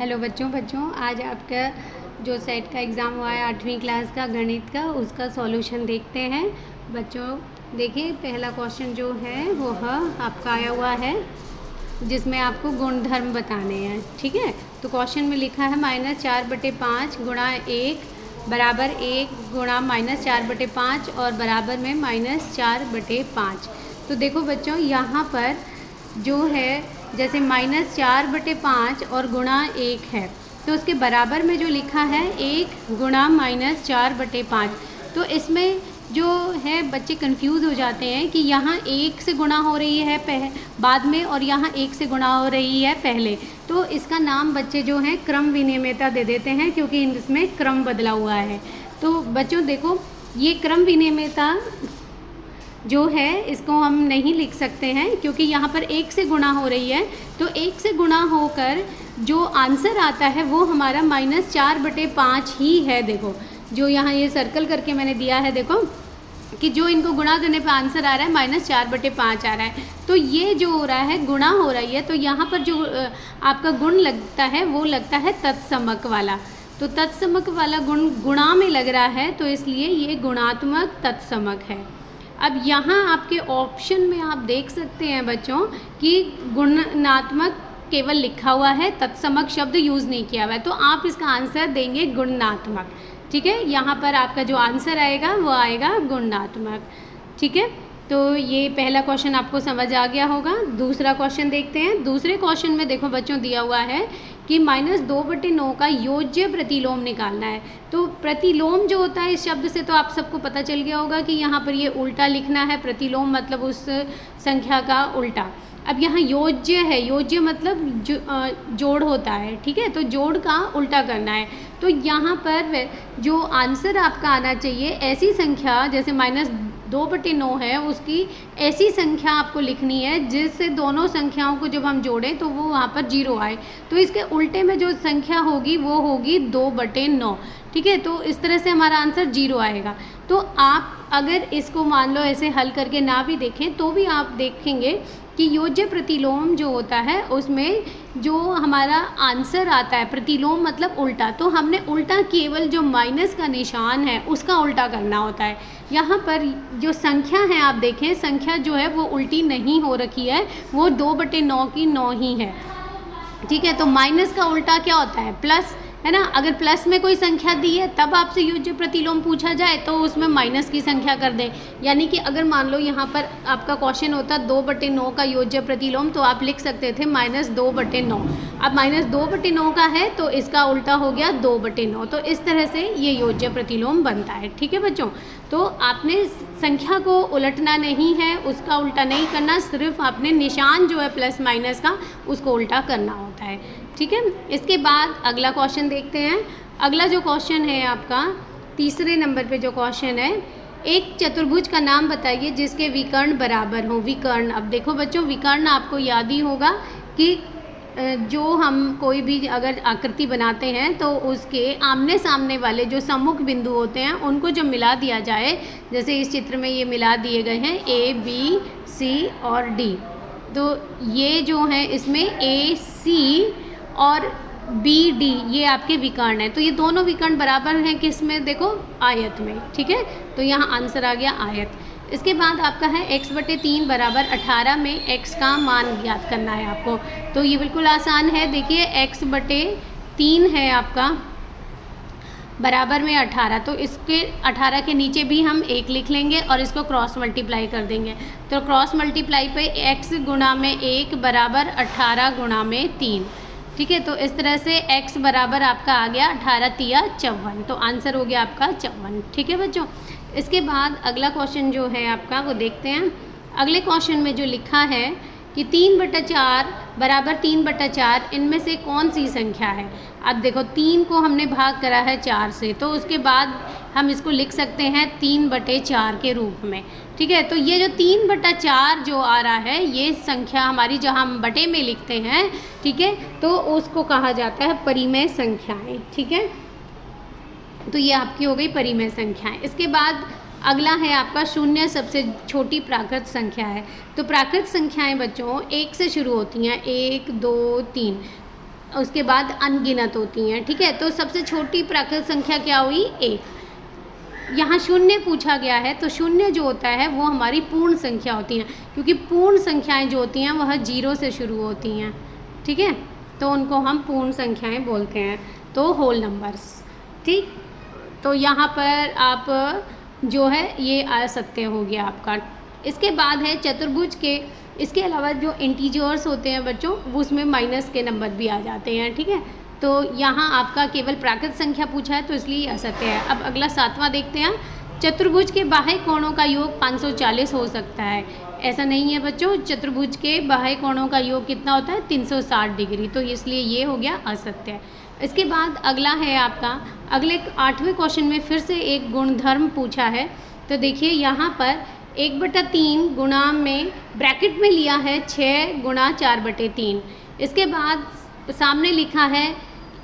Hello बच्चों आज आपका जो सेट का एग्ज़ाम हुआ है 8वीं क्लास का गणित का, उसका सॉल्यूशन देखते हैं। बच्चों देखिए, पहला क्वेश्चन जो है वो आपका आया हुआ है जिसमें आपको गुणधर्म बताने हैं। ठीक है, तो क्वेश्चन में लिखा है -4/5 गुणा 1 बराबर 1 गुणा -4/5 और बराबर में -4/5। तो देखो बच्चों, यहाँ पर जो है जैसे -4/5 और गुणा 1 है, तो उसके बराबर में जो लिखा है 1 गुणा -4/5। तो इसमें जो है बच्चे कंफ्यूज हो जाते हैं कि यहाँ 1 से गुणा हो रही है बाद में और यहाँ 1 से गुणा हो रही है पहले। तो इसका नाम बच्चे जो हैं क्रम विनिमेयता दे देते हैं, क्योंकि इसमें क्रम बदला हुआ है। तो बच्चों देखो, ये क्रम विनिमेयता जो है इसको हम नहीं लिख सकते हैं, क्योंकि यहाँ पर 1 से गुणा हो रही है। तो 1 से गुणा होकर जो आंसर आता है वो हमारा -4/5 ही है। देखो, जो यहाँ ये सर्कल करके मैंने दिया है, देखो कि जो इनको गुणा करने पर आंसर आ रहा है -4/5 आ रहा है। तो ये जो हो रहा है गुणा हो रही है, तो यहाँ पर जो आपका गुण लगता है वो लगता है तत्समक वाला। तो तत्समक वाला गुण गुणा में लग रहा है, तो इसलिए ये गुणात्मक तत्समक है। अब यहाँ आपके ऑप्शन में आप देख सकते हैं बच्चों कि गुणात्मक केवल लिखा हुआ है, तत्समक शब्द यूज़ नहीं किया हुआ है, तो आप इसका आंसर देंगे गुणात्मक। ठीक है, यहाँ पर आपका जो आंसर आएगा वो आएगा गुणात्मक। ठीक है, तो ये पहला क्वेश्चन आपको समझ आ गया होगा। दूसरा क्वेश्चन देखते हैं। दूसरे क्वेश्चन में देखो बच्चों, दिया हुआ है कि -2/9 का योज्य प्रतिलोम निकालना है। तो प्रतिलोम जो होता है, इस शब्द से तो आप सबको पता चल गया होगा कि यहाँ पर ये उल्टा लिखना है। प्रतिलोम मतलब उस संख्या का उल्टा। अब यहाँ योज्य है, योज्य मतलब जोड़ होता है। ठीक है, तो जोड़ का उल्टा करना है। तो यहाँ पर जो आंसर आपका आना चाहिए, ऐसी संख्या जैसे -2/9 है, उसकी ऐसी संख्या आपको लिखनी है जिससे दोनों संख्याओं को जब हम जोड़ें तो वो वहाँ पर 0 आए। तो इसके उल्टे में जो संख्या होगी वो होगी 2/9। ठीक है, तो इस तरह से हमारा आंसर 0 आएगा। तो आप अगर इसको मान लो ऐसे हल करके ना भी देखें तो भी आप देखेंगे कि योज्य प्रतिलोम जो होता है उसमें जो हमारा आंसर आता है, प्रतिलोम मतलब उल्टा, तो हमने उल्टा केवल जो माइनस का निशान है उसका उल्टा करना होता है। यहाँ पर जो संख्या है आप देखें, संख्या जो है वो उल्टी नहीं हो रखी है, वो 2/9 की 9 ही है। ठीक है, तो माइनस का उल्टा क्या होता है? प्लस, है ना। अगर प्लस में कोई संख्या दी है तब आपसे योज्य प्रतिलोम पूछा जाए तो उसमें माइनस की संख्या कर दें। यानी कि अगर मान लो यहाँ पर आपका क्वेश्चन होता 2/9 का योज्य प्रतिलोम, तो आप लिख सकते थे -2/9। अब -2/9 का है तो इसका उल्टा हो गया 2/9। तो इस तरह से ये योज्य प्रतिलोम बनता है। ठीक है बच्चों, तो आपने संख्या को उलटना नहीं है, उसका उल्टा नहीं करना, सिर्फ आपने निशान जो है प्लस माइनस का उसको उल्टा करना होता है। ठीक है, इसके बाद अगला क्वेश्चन देखते हैं। अगला जो क्वेश्चन है आपका तीसरे नंबर पे जो क्वेश्चन है, एक चतुर्भुज का नाम बताइए जिसके विकर्ण बराबर हो। विकर्ण, अब देखो बच्चों, विकर्ण आपको याद ही होगा कि जो हम कोई भी अगर आकृति बनाते हैं तो उसके आमने सामने वाले जो सम्मुख बिंदु होते हैं उनको जब मिला दिया जाए, जैसे इस चित्र में ये मिला दिए गए हैं ABC और D, तो ये जो है इसमें AC और BD ये आपके विकर्ण हैं। तो ये दोनों विकर्ण बराबर हैं किस में? देखो, आयत में। ठीक है, तो यहाँ आंसर आ गया आयत। इसके बाद आपका है x/3 बराबर 18 में x का मान ज्ञात करना है आपको। तो ये बिल्कुल आसान है। देखिए, x/3 है आपका बराबर में 18, तो इसके 18 के नीचे भी हम 1 लिख लेंगे और इसको क्रॉस मल्टीप्लाई कर देंगे। तो क्रॉस मल्टीप्लाई पे x गुणा में 1 बराबर 18 गुणा में 3। ठीक है, तो इस तरह से x बराबर आपका आ गया 18×3 = 54। तो आंसर हो गया आपका 54। ठीक है बच्चों, इसके बाद अगला क्वेश्चन जो है आपका वो देखते हैं। अगले क्वेश्चन में जो लिखा है कि 3/4 बराबर 3/4, इनमें से कौन सी संख्या है? अब देखो, 3 को हमने भाग करा है 4 से, तो उसके बाद हम इसको लिख सकते हैं 3/4 के रूप में। ठीक है, तो ये जो 3/4 जो आ रहा है, ये संख्या हमारी जहाँ हम बटे में लिखते हैं, ठीक है, तो उसको कहा जाता है परिमेय संख्याएं। ठीक है, तो ये आपकी हो गई परिमेय संख्याएं। इसके बाद अगला है आपका शून्य, सबसे छोटी प्राकृत संख्या है। तो प्राकृत संख्याएं बच्चों 1 से शुरू होती हैं, 1 2 3। उसके बाद अनगिनत होती हैं, ठीक है। तो सबसे छोटी प्राकृत संख्या क्या हुई? 1। यहाँ शून्य पूछा गया है, तो शून्य जो होता है वो हमारी पूर्ण संख्या होती हैं, क्योंकि पूर्ण संख्याएं जो होती हैं वह 0 से शुरू होती हैं, ठीक है। तो उनको हम पूर्ण संख्याएं बोलते हैं, तो होल नंबर्स, ठीक। तो यहाँ पर आप जो है ये असत्य हो गया आपका। इसके बाद है चतुर्भुज के, इसके अलावा जो इंटीजर्स होते हैं बच्चों, वो उसमें माइनस के नंबर भी आ जाते हैं, ठीक है। तो यहाँ आपका केवल प्राकृत संख्या पूछा है, तो इसलिए असत्य है। अब अगला 7वां देखते हैं। चतुर्भुज के बाह्य कोणों का योग 540 हो सकता है। ऐसा नहीं है बच्चों, चतुर्भुज के बाह्य कोणों का योग कितना होता है? 360 डिग्री, तो इसलिए ये हो गया असत्य। इसके बाद अगला है आपका, अगले 8वें क्वेश्चन में फिर से एक गुणधर्म पूछा है। तो देखिए यहाँ पर 1/3 गुणा में ब्रैकेट में लिया है 6 गुणा 4/3। इसके बाद सामने लिखा है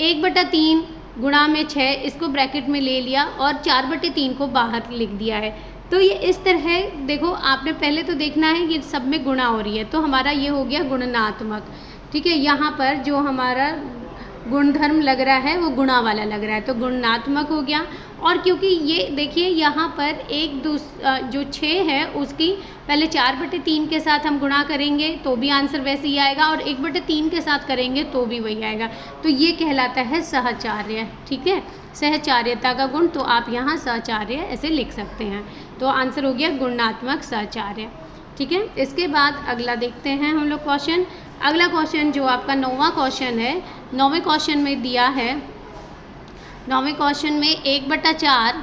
1/3 गुणा में 6, इसको ब्रैकेट में ले लिया और 4/3 को बाहर लिख दिया है। तो ये इस तरह देखो, आपने पहले तो देखना है कि सब में गुणा हो रही है, तो हमारा ये हो गया गुणनात्मक, ठीक है। यहाँ पर जो हमारा गुणधर्म लग रहा है वो गुणा वाला लग रहा है, तो गुणात्मक हो गया। और क्योंकि ये देखिए यहाँ पर जो 6 है उसकी पहले 4/3 के साथ हम गुणा करेंगे तो भी आंसर वैसे ही आएगा, और 1/3 के साथ करेंगे तो भी वही आएगा। तो ये कहलाता है सहचार्य, ठीक है, सहचार्यता का गुण। तो आप यहाँ सहचार्य ऐसे लिख सकते हैं, तो आंसर हो गया गुणात्मक सहचार्य, ठीक है। इसके बाद अगला देखते हैं हम लोग क्वेश्चन। अगला क्वेश्चन जो आपका 9वां क्वेश्चन है, 9वें क्वेश्चन में दिया है, 9वें क्वेश्चन में 1/4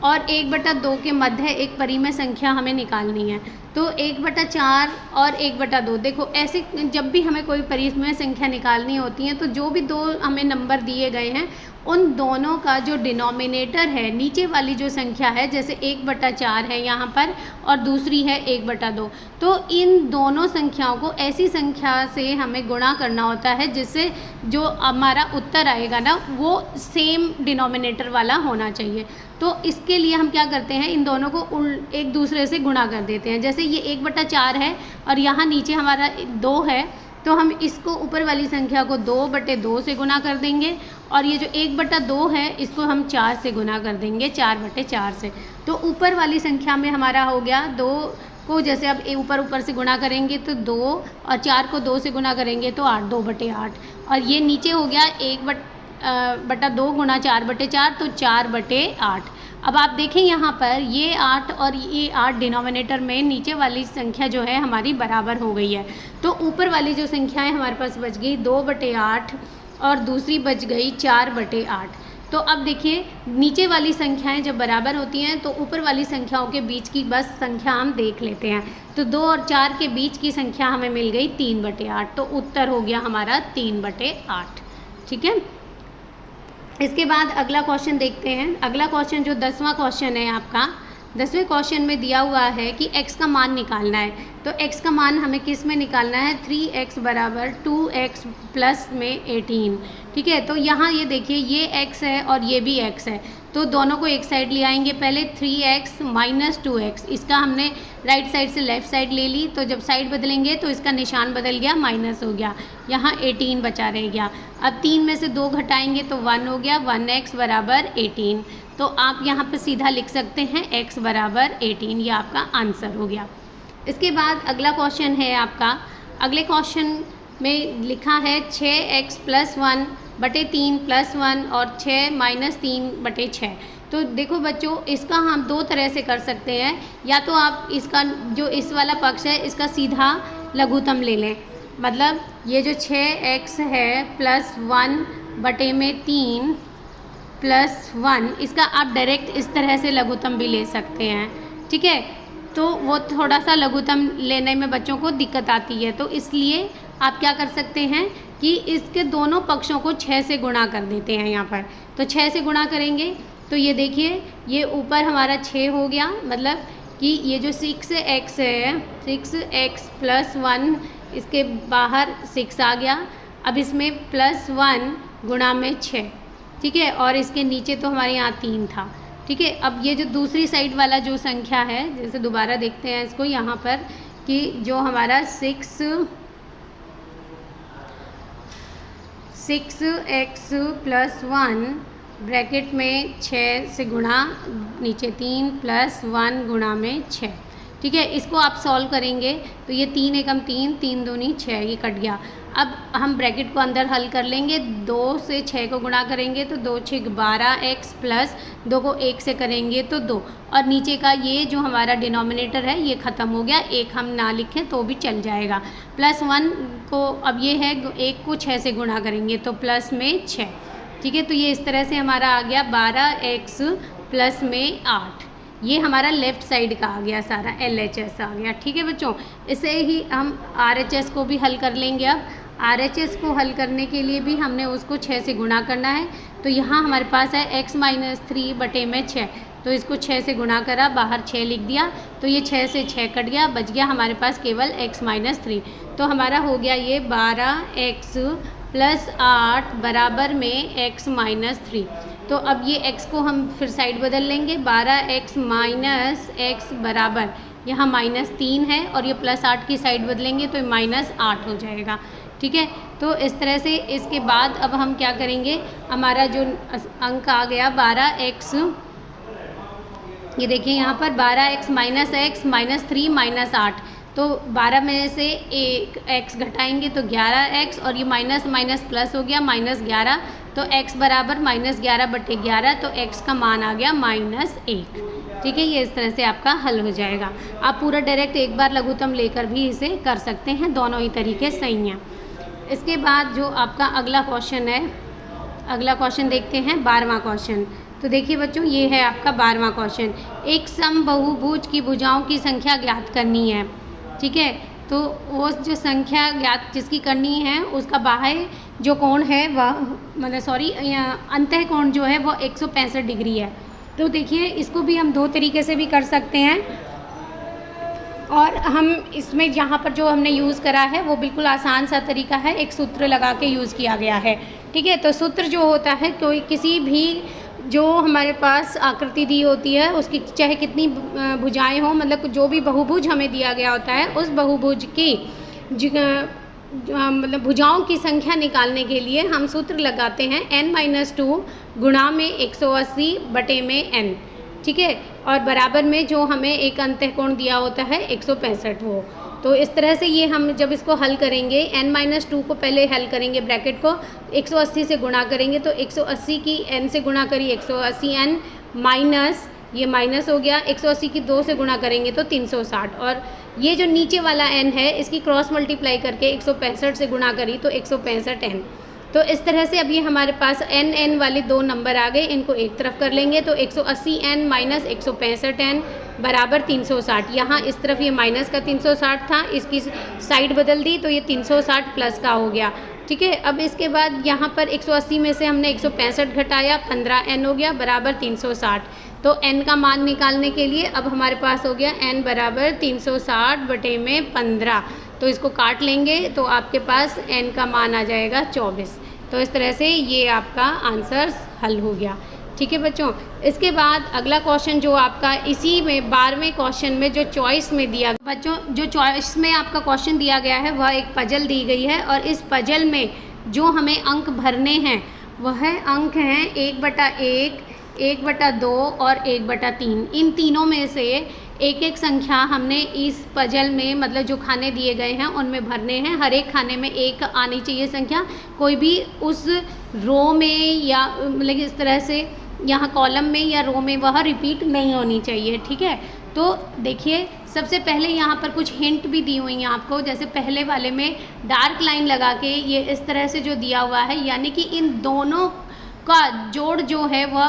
और 1/2 के मध्य एक परिमेय संख्या हमें निकालनी है। तो 1/4 और 1/2, देखो ऐसे जब भी हमें कोई परिमेय संख्या निकालनी होती है, तो जो भी दो हमें नंबर दिए गए हैं उन दोनों का जो डिनोमिनेटर है, नीचे वाली जो संख्या है, जैसे 1/4 है यहाँ पर और दूसरी है 1/2, तो इन दोनों संख्याओं को ऐसी संख्या से हमें गुणा करना होता है जिससे जो हमारा उत्तर आएगा ना वो सेम डिनोमिनेटर वाला होना चाहिए। तो इसके लिए हम क्या करते हैं, इन दोनों को एक दूसरे से गुणा कर देते हैं। जैसे ये 1/4 है और यहाँ नीचे हमारा 2 है, तो हम इसको ऊपर वाली संख्या को 2/2 से गुना कर देंगे, और ये जो 1/2 है इसको हम 4 से गुना कर देंगे, 4/4 से। तो ऊपर वाली संख्या में हमारा हो गया 2 को, जैसे अब ऊपर से गुना करेंगे तो 2, और 4 को 2 से गुना करेंगे तो 8, 2/8, और ये नीचे हो गया 1/2 गुना 4/4, तो 4/8। अब आप देखें यहाँ पर ये 8 और ये 8 डिनोमिनेटर में नीचे वाली संख्या जो है हमारी बराबर हो गई है। तो ऊपर वाली जो संख्या है हमारे पास बच गई 2/8 और दूसरी बच गई 4/8। तो अब देखिए नीचे वाली संख्याएं जब बराबर होती हैं तो ऊपर वाली संख्याओं के बीच की बस संख्या हम देख लेते हैं। तो 2 और 4 के बीच की संख्या हमें मिल गई 3/8, तो उत्तर हो गया हमारा 3/8, ठीक है। इसके बाद अगला क्वेश्चन देखते हैं। अगला क्वेश्चन जो 10वां क्वेश्चन है आपका, 10वें क्वेश्चन में दिया हुआ है कि x का मान निकालना है। तो x का मान हमें किस में निकालना है? 3x बराबर 2x प्लस में 18, ठीक है। तो यहाँ ये देखिए ये x है और ये भी x है, तो दोनों को एक साइड ले आएंगे। पहले 3x माइनस 2x, इसका हमने राइट साइड से लेफ़्ट साइड ले ली, तो जब साइड बदलेंगे तो इसका निशान बदल गया, माइनस हो गया, यहाँ 18 बचा रह गया। अब 3 में से 2 घटाएंगे तो 1 हो गया, 1x बराबर 18। तो आप यहाँ पर सीधा लिख सकते हैं x बराबर 18, ये आपका आंसर हो गया। इसके बाद अगला क्वेश्चन है आपका, अगले क्वेश्चन में लिखा है 6x प्लस 1/3 प्लस 1 और 6 माइनस 3/6। तो देखो बच्चों इसका हम 2 तरह से कर सकते हैं, या तो आप इसका जो इस वाला पक्ष है इसका सीधा लघुत्तम ले लें, मतलब ये जो 6x है प्लस 1/3 प्लस 1, इसका आप डायरेक्ट इस तरह से लघुत्तम भी ले सकते हैं, ठीक है। तो वो थोड़ा सा लघुत्तम लेने में बच्चों को दिक्कत आती है, तो इसलिए आप क्या कर सकते हैं कि इसके दोनों पक्षों को 6 से गुणा कर देते हैं यहाँ पर। तो 6 से गुणा करेंगे तो ये देखिए ये ऊपर हमारा 6 हो गया, मतलब कि ये जो 6x है, 6x प्लस 1, इसके बाहर 6 आ गया। अब इसमें प्लस 1 गुणा में 6, ठीक है, और इसके नीचे तो हमारे यहाँ 3 था, ठीक है। अब ये जो दूसरी साइड वाला जो संख्या है, जैसे दोबारा देखते हैं इसको यहाँ पर कि जो हमारा 6x + 1 ब्रैकेट में 6 से गुणा, नीचे 3 + 1 गुणा में 6। ठीक है, इसको आप सॉल्व करेंगे तो ये 3 एकम 3, 3 दूनी 6, ये कट गया। अब हम ब्रैकेट को अंदर हल कर लेंगे। 2 से 6 को गुणा करेंगे तो 2 6 12x प्लस 2 को 1 से करेंगे तो 2, और नीचे का ये जो हमारा डिनोमिनेटर है ये ख़त्म हो गया। 1 हम ना लिखें तो भी चल जाएगा। +1 को अब ये है 1 को 6 से गुणा करेंगे तो प्लस में 6। ठीक है, तो ये इस तरह से हमारा आ गया 12x प्लस में 8। ये हमारा लेफ़्ट साइड का आ गया सारा, LHS आ गया। ठीक है बच्चों, इसे ही हम RHS को भी हल कर लेंगे। अब RHS को हल करने के लिए भी हमने उसको 6 से गुणा करना है। तो यहाँ हमारे पास है x - 3 बटे में 6, तो इसको 6 से गुणा करा, बाहर 6 लिख दिया, तो ये 6 से 6 कट गया, बच गया हमारे पास केवल x - 3। तो हमारा हो गया ये 12x + 8 बराबर में x - 3। तो अब ये x को हम फिर साइड बदल लेंगे। 12x - x बराबर, यहाँ -3 है और ये +8 की साइड बदलेंगे तो ये -8 हो जाएगा। ठीक है, तो इस तरह से इसके बाद अब हम क्या करेंगे, हमारा जो अंक आ गया 12x, ये देखिए यहाँ पर 12x - x -3 -8, तो 12 में से एक x घटाएंगे तो 11x, और ये माइनस माइनस प्लस हो गया -11, तो x बराबर -11 बटे 11, तो x का मान आ गया -1। ठीक है, ये इस तरह से आपका हल हो जाएगा। आप पूरा डायरेक्ट एक बार लघुत्तम लेकर भी इसे कर सकते हैं, दोनों ही तरीके सही हैं। इसके बाद जो आपका अगला क्वेश्चन है, अगला क्वेश्चन देखते हैं 12वां क्वेश्चन। तो देखिए बच्चों, ये है आपका 12वां क्वेश्चन। एक समबहुभुज की भुजाओं की संख्या ज्ञात करनी है। ठीक है, तो वो जो संख्या ज्ञात जिसकी करनी है उसका बाह्य जो कोण है वह अंतः कोण जो है वो 165 डिग्री है। तो देखिए इसको भी हम दो तरीके से भी कर सकते हैं, और हम इसमें यहाँ पर जो हमने यूज़ करा है वो बिल्कुल आसान सा तरीका है, एक सूत्र लगा के यूज़ किया गया है। ठीक है, तो सूत्र जो होता है, कोई किसी भी जो हमारे पास आकृति दी होती है उसकी चाहे कितनी भुजाएं हों, मतलब जो भी बहुभुज हमें दिया गया होता है उस बहुभुज की मतलब भुजाओं की संख्या निकालने के लिए हम सूत्र लगाते हैं n-2 गुणा में 180 बटे में n। ठीक है, और बराबर में जो हमें एक अंतःकोण दिया होता है 165 हो। तो इस तरह से ये हम जब इसको हल करेंगे, n-2 को पहले हल करेंगे, ब्रैकेट को 180 से गुणा करेंगे, तो 180 की n से गुणा करिए 180n माइनस, ये माइनस हो गया, 180 की 2 से गुणा करेंगे तो 360, और ये जो नीचे वाला n है इसकी क्रॉस मल्टीप्लाई करके 165 से गुणा करी तो 165n। तो इस तरह से अब ये हमारे पास n वाले दो नंबर आ गए, इनको एक तरफ कर लेंगे तो 180n माइनस 165n बराबर 360। यहाँ इस तरफ ये माइनस का 360 था, इसकी साइड बदल दी तो ये 360 प्लस का हो गया। ठीक है, अब इसके बाद यहाँ पर 180 में से हमने 165 घटाया, 15n हो गया बराबर 360। तो n का मान निकालने के लिए अब हमारे पास हो गया n बराबर 360 बटे में 15। तो इसको काट लेंगे तो आपके पास n का मान आ जाएगा 24। तो इस तरह से ये आपका आंसर हल हो गया। ठीक है बच्चों, इसके बाद अगला क्वेश्चन जो आपका इसी में 12वें क्वेश्चन में जो चॉइस में दिया, बच्चों जो चॉइस में आपका क्वेश्चन दिया गया है वह एक पजल दी गई है, और इस पजल में जो हमें अंक भरने हैं वह अंक हैं 1/1, 1/2 और 1/3। इन तीनों में से एक एक संख्या हमने इस पजल में, मतलब जो खाने दिए गए हैं उनमें भरने हैं। हर एक खाने में एक आनी चाहिए संख्या, कोई भी उस रो में या मतलब इस तरह से यहाँ कॉलम में या रो में वह रिपीट नहीं होनी चाहिए। ठीक है, तो देखिए सबसे पहले यहाँ पर कुछ हिंट भी दी हुई हैं आपको, जैसे पहले वाले में डार्क लाइन लगा के ये इस तरह से जो दिया हुआ है, यानी कि इन दोनों का जोड़ जो है वह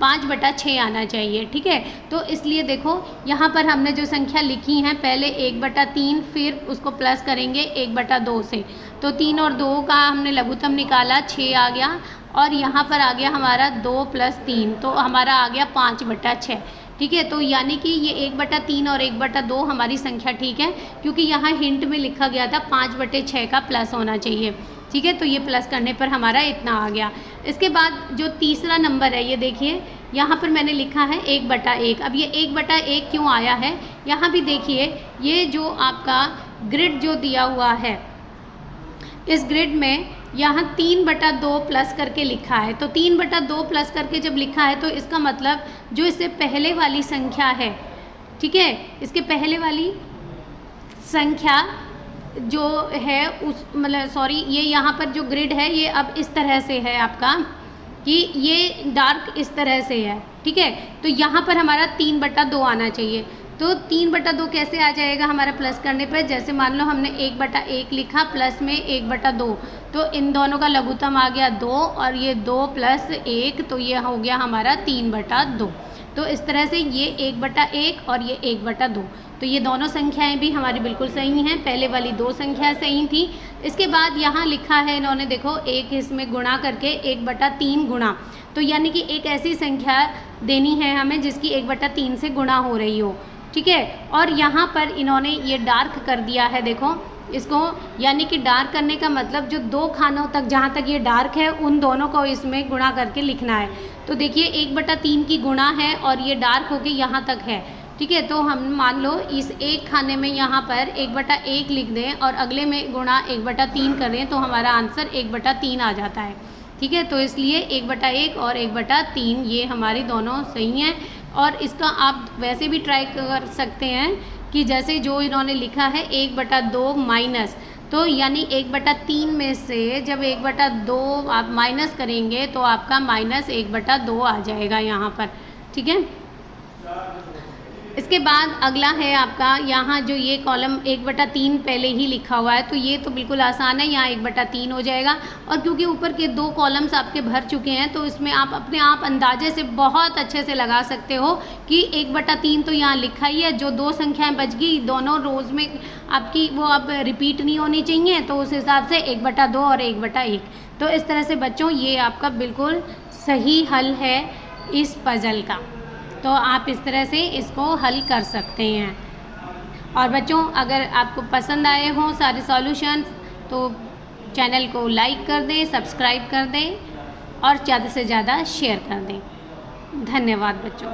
5/6 आना चाहिए। ठीक है, तो इसलिए देखो यहाँ पर हमने जो संख्या लिखी हैं पहले 1/3, फिर उसको प्लस करेंगे 1/2 से, तो 3 और 2 का हमने लघुत्तम निकाला 6 आ गया, और यहाँ पर आ गया हमारा 2 + 3, तो हमारा आ गया 5/6। ठीक है, तो यानी कि ये 1/3 और 1/2 हमारी संख्या ठीक है, क्योंकि यहाँ हिंट में लिखा गया था 5/6 का प्लस होना चाहिए। ठीक है, तो ये प्लस करने पर हमारा इतना आ गया। इसके बाद जो तीसरा नंबर है, ये देखिए यहाँ पर मैंने लिखा है 1/1। अब ये 1/1 क्यों आया है, यहाँ भी देखिए ये जो आपका ग्रिड जो दिया हुआ है, इस ग्रिड में यहाँ 3/2 प्लस करके लिखा है। तो 3/2 प्लस करके जब लिखा है तो इसका मतलब जो इससे पहले वाली संख्या है, ठीक है, इसके पहले वाली संख्या जो है उस मतलब सॉरी ये यहाँ पर जो ग्रिड है ये अब इस तरह से है आपका कि ये डार्क इस तरह से है, ठीक है। तो यहाँ पर हमारा 3/2 आना चाहिए। तो 3/2 कैसे आ जाएगा हमारा प्लस करने पर? जैसे मान लो हमने 1/1 लिखा प्लस में 1/2, तो इन दोनों का लघुत्तम आ गया 2 और ये 2 + 1, तो ये हो गया हमारा 3/2। तो इस तरह से ये 1/1 और ये 1/2, तो ये दोनों संख्याएं भी हमारी बिल्कुल सही हैं। पहले वाली 2 संख्याएं सही थी। इसके बाद यहाँ लिखा है इन्होंने, देखो एक इसमें गुणा करके 1/3 गुणा, तो यानी कि एक ऐसी संख्या देनी है हमें जिसकी 1/3 से गुणा हो रही हो, ठीक है। और यहाँ पर इन्होंने ये डार्क कर दिया है, देखो इसको, यानी कि डार्क करने का मतलब जो 2 खानों तक जहाँ तक ये डार्क है उन दोनों को इसमें गुणा करके लिखना है। तो देखिए 1/3 की गुणा है और ये डार्क होके यहाँ तक है, ठीक है। तो हम मान लो इस एक खाने में यहाँ पर 1/1 लिख दें और अगले में गुणा 1/3 करें तो हमारा आंसर 1/3 आ जाता है, ठीक है। तो इसलिए 1/1 और 1/3 ये हमारी दोनों सही हैं। और इसका आप वैसे भी ट्राई कर सकते हैं कि जैसे जो इन्होंने लिखा है 1/2 माइनस, तो यानी 1/3 में से जब 1/2 आप माइनस करेंगे तो आपका -1/2 आ जाएगा यहाँ पर, ठीक है। इसके बाद अगला है आपका यहाँ जो ये कॉलम 1/3 पहले ही लिखा हुआ है, तो ये तो बिल्कुल आसान है, यहाँ 1/3 हो जाएगा। और क्योंकि ऊपर के 2 कॉलम्स आपके भर चुके हैं तो इसमें आप अपने आप अंदाजे से बहुत अच्छे से लगा सकते हो कि 1/3 तो यहाँ लिखा ही है। जो 2 संख्याएं बच गई दोनों रोज़ में आपकी वो अब रिपीट नहीं होनी चाहिए, तो उस हिसाब से 1/2 और 1/1। तो इस तरह से बच्चों ये आपका बिल्कुल सही हल है इस पज़ल का। तो आप इस तरह से इसको हल कर सकते हैं। और बच्चों अगर आपको पसंद आए हों सारे सॉल्यूशंस तो चैनल को लाइक कर दें, सब्सक्राइब कर दें और ज़्यादा से ज़्यादा शेयर कर दें। धन्यवाद बच्चों।